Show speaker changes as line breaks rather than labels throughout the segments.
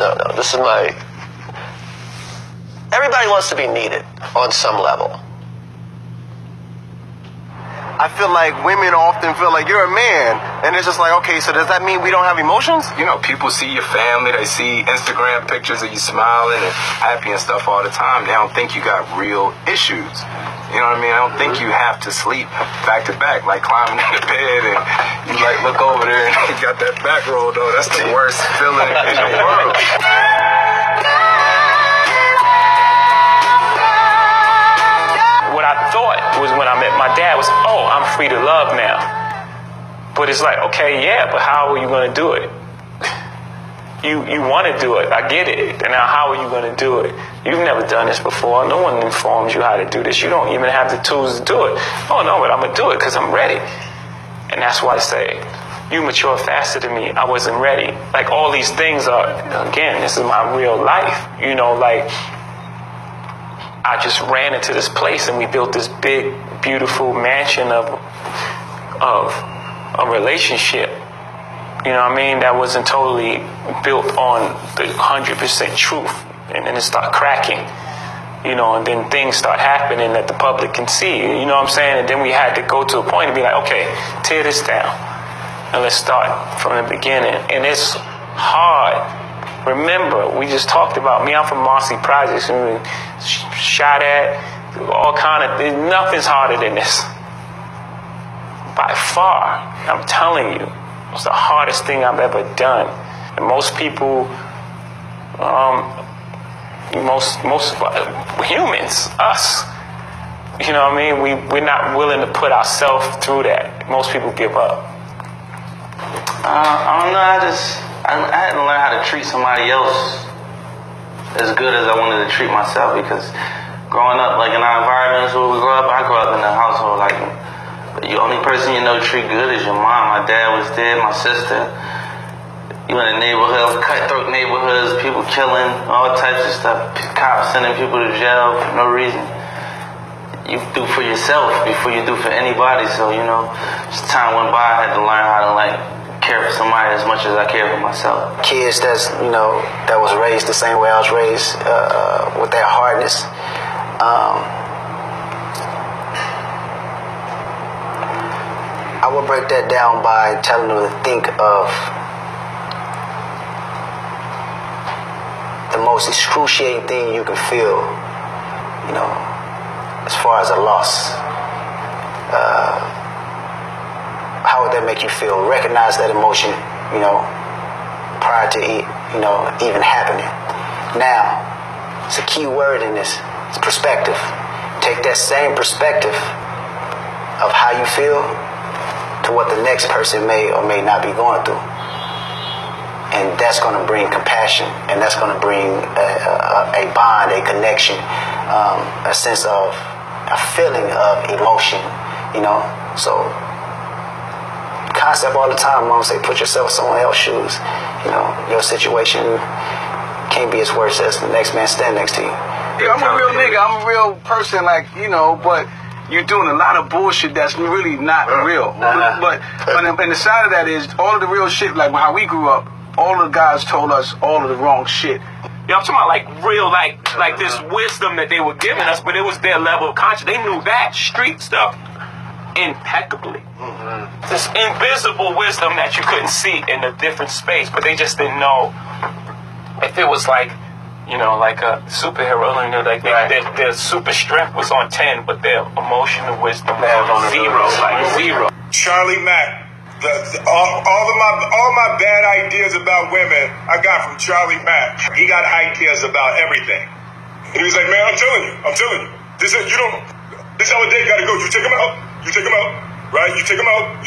No. This is my... Everybody wants to be needed on some level.
I feel like women often feel like you're a man, and it's just like, okay, so does that mean we don't have emotions?
You know, people see your family, they see Instagram pictures of you smiling and happy and stuff all the time. They don't think you got real issues. You know what I mean? I don't think you have to sleep back to back, like climbing in the bed and you like look over there and you got that back roll though. That's the worst feeling in the world.
What I thought was when I met my dad was, oh, I'm free to love now. But it's like, okay, yeah, but how are you going to do it? You want to do it. I get it. And now how are you going to do it? You've never done this before. No one informs you how to do this. You don't even have the tools to do it. Oh, no, but I'm going to do it because I'm ready. And that's why I say, you mature faster than me. I wasn't ready. Like all these things are, again, this is my real life. You know, like I just ran into this place and we built this big, beautiful mansion of a relationship. You know what I mean? That wasn't totally built on the 100% truth. And then it started cracking, you know, and then things start happening that the public can see. You know what I'm saying? And then we had to go to a point and be like, okay, tear this down. And let's start from the beginning. And it's hard. Remember, we just talked about me. I'm from Marcy Projects and we shot at all kind of things. Nothing's harder than this. By far, I'm telling you. It's the hardest thing I've ever done. And most people, most humans, us, you know what I mean? We're not willing to put ourselves through that. Most people give up.
I don't know. I had to learn how to treat somebody else as good as I wanted to treat myself, because growing up, like in our environments where we grew up, I grew up in a household like, the only person you know treat good is your mom. My dad was dead, my sister. You in the neighborhood, cutthroat neighborhoods, people killing, all types of stuff. Cops sending people to jail for no reason. You do for yourself before you do for anybody. So, you know, as time went by, I had to learn how to like care for somebody as much as I care for myself.
Kids that's, you know, that was raised the same way I was raised, with that hardness. I would break that down by telling them to think of the most excruciating thing you can feel, you know, as far as a loss. How would that make you feel? Recognize that emotion, you know, prior to it, you know, even happening. Now, it's a key word in this. It's perspective. Take that same perspective of how you feel to what the next person may or may not be going through. And that's going to bring compassion, and that's going to bring a bond, a connection, a sense of, a feeling of emotion, you know. So, concept all the time, Mom say, put yourself in someone else's shoes. You know, your situation can't be as worse as the next man standing next to you.
Yeah, I'm a real nigga. I'm a real person, like, you know, but you're doing a lot of bullshit that's really not real. But and the side of that is all of the real shit, like how we grew up, all of the guys told us all of the wrong shit.
Yeah, I'm talking about like real, like this wisdom that they were giving us, but it was their level of conscience. They knew that street stuff impeccably. This invisible wisdom that you couldn't see in a different space, but they just didn't know if it was like, you know, like a superhero, you know, like their super strength was on 10, but their emotional wisdom was on zero, like zero.
Charlie Mack, all my bad ideas about women, I got from Charlie Mack. He got ideas about everything. And he was like, man, I'm telling you, this is how a date gotta go. You take them out, right? You take them out,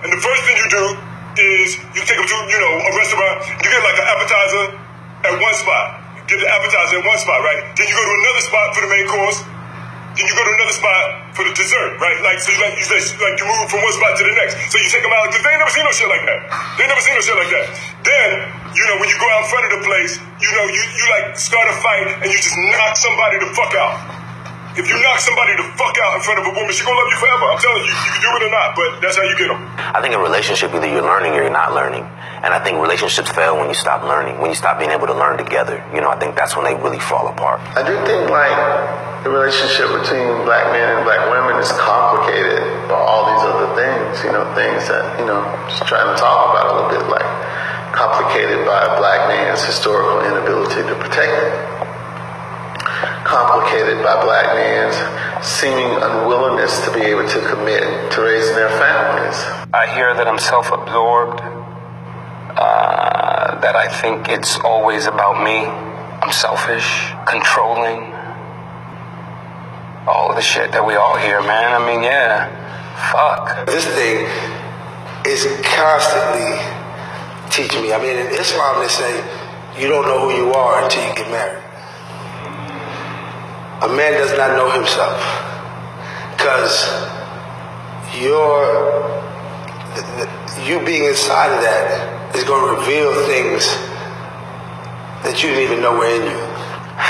and the first thing you do is you take them to, you know, a restaurant. You get like an appetizer at one spot. Get the appetizer in one spot, right? Then you go to another spot for the main course. Then you go to another spot for the dessert, right? Like, so you move from one spot to the next. So you take them out, because they ain't never seen no shit like that. Then, you know, when you go out in front of the place, you know, you like start a fight and you just knock somebody the fuck out. If you knock somebody the fuck out in front of a woman, she gonna love you forever. I'm telling you, you can do it or not, but that's how you get them.
I think in a relationship, either you're learning or you're not learning. And I think relationships fail when you stop learning, when you stop being able to learn together. You know, I think that's when they really fall apart.
I do think, like, the relationship between black men and black women is complicated by all these other things, you know, things that, you know, just trying to talk about a little bit, like, complicated by a black man's historical inability to protect it. Complicated by black men's seeming unwillingness to be able to commit to raising their families.
I hear that I'm self-absorbed, that I think it's always about me. I'm selfish, controlling, all of the shit that we all hear, man. I mean, yeah, fuck.
This thing is constantly teaching me. I mean, in Islam, they say you don't know who you are until you get married. A man does not know himself because you being inside of that is going to reveal things that you didn't even know were in you.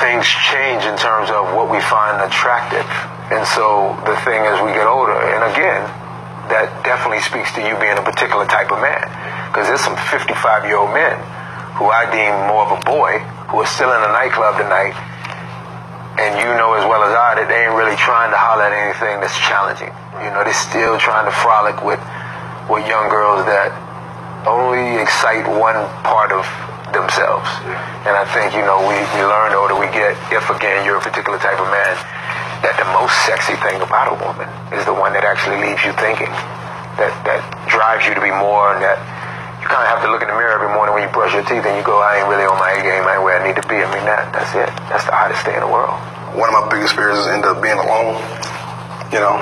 Things change in terms of what we find attractive. And so the thing as we get older, and again, that definitely speaks to you being a particular type of man. Because there's some 55-year-old men who I deem more of a boy who are still in a nightclub tonight. And you know as well as I that they ain't really trying to holler at anything that's challenging. You know, they're still trying to frolic with young girls that only excite one part of themselves. And I think, you know, we learn the older we get, if again you're a particular type of man, that the most sexy thing about a woman is the one that actually leaves you thinking, that drives you to be more, and that you kind of have to look in the mirror every morning when you brush your teeth and you go, I ain't really on my A game, I ain't where I need to be. I mean, that's it. That's the hottest thing in the world.
One of my biggest fears is end up being alone, you know,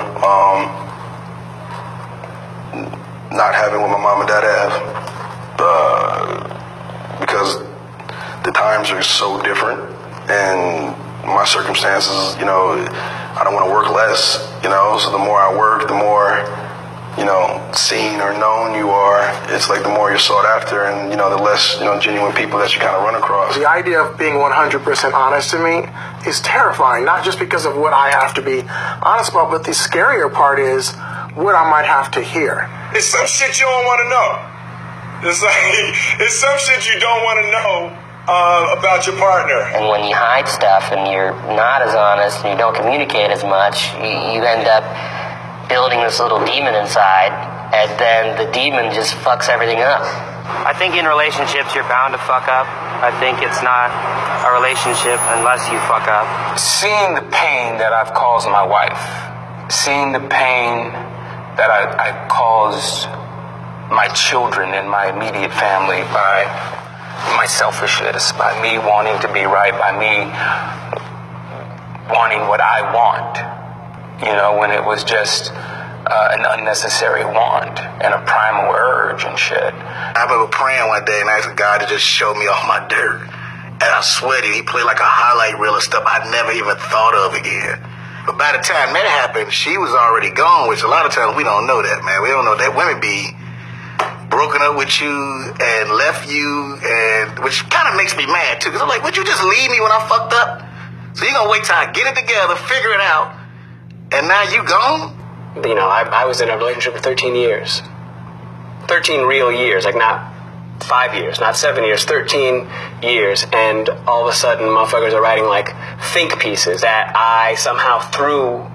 not having what my mom and dad have, because the times are so different, and my circumstances, you know, I don't want to work less, you know, so the more I work, the more, you know, seen or known you are. It's like the more you're sought after, and, you know, the less, you know, genuine people that you kind of run across.
The idea of being 100% honest to me is terrifying, not just because of what I have to be honest about, but the scarier part is what I might have to hear.
It's some shit you don't want to know. It's like, it's some shit you don't want to know about your partner.
And when you hide stuff and you're not as honest and you don't communicate as much, you end up building this little demon inside, and then the demon just fucks everything up.
I think in relationships you're bound to fuck up. I think it's not a relationship unless you fuck up.
Seeing the pain that I've caused my wife, seeing the pain that I caused my children and my immediate family by my selfishness, by me wanting to be right, by me wanting what I want, you know, when it was just an unnecessary want and a primal urge and shit.
I remember praying one day and I asked God to just show me all my dirt. And I sweated. He played like a highlight reel of stuff I never even thought of again. But by the time that happened, she was already gone, which a lot of times we don't know that, man. We don't know that women be broken up with you and left you, and which kind of makes me mad, too. Because I'm like, would you just leave me when I fucked up? So you're going to wait till I get it together, figure it out, and now you gone?
You know, I was in a relationship for 13 years. 13 real years, like not 5 years, not 7 years, 13 years. And all of a sudden, motherfuckers are writing, like, think pieces that I somehow threw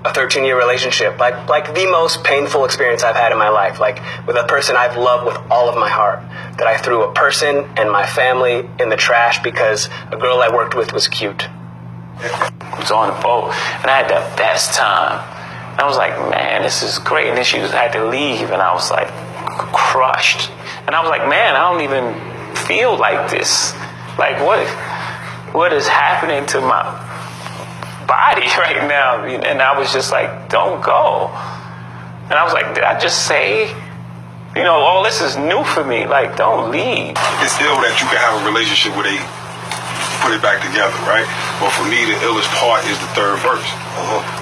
a 13-year relationship, like the most painful experience I've had in my life, like with a person I've loved with all of my heart, that I threw a person and my family in the trash because a girl I worked with was cute.
I was on the boat, and I had the best time. And I was like, man, this is great. And then she had to leave, and I was like crushed. And I was like, man, I don't even feel like this. Like, what is happening to my body right now? And I was just like, don't go. And I was like, did I just say, you know, all this is new for me. Like, don't leave.
It's ill that you can have a relationship where they put it back together, right? But for me, the illest part is the third verse.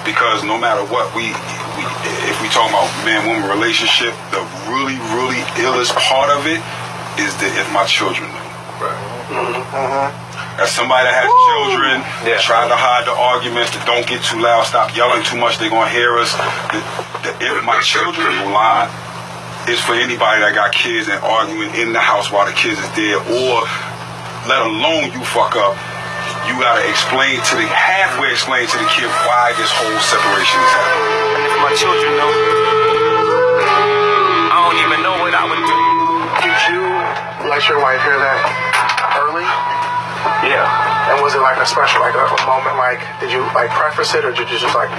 Because no matter what, if we talk about man-woman relationship, the really, really illest part of it is that if my children knew. Right. As somebody that has children, try to hide the arguments, that don't get too loud, stop yelling too much, they're gonna hear us. If my children will line, it's for anybody that got kids and arguing in the house while the kids is there, or let alone you fuck up. You gotta halfway explain to the kid why this whole separation is happening.
And if my children know, I don't even know what I would do.
Did you let your wife hear that early?
Yeah.
And was it like a special, like a moment, like, did you like preface it, or did you just like,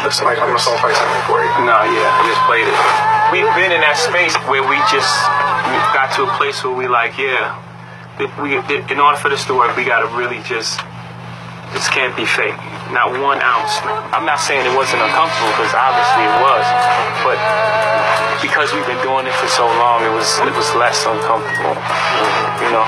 listen, like, I'm gonna play something for you?
No, yeah, I just played it. We've been in that space where we got to a place where we like, yeah, in order for this to work, we gotta really this can't be fake. Not 1 ounce. I'm not saying it wasn't uncomfortable, because obviously it was, but because we've been doing it for so long, it was less uncomfortable, you know.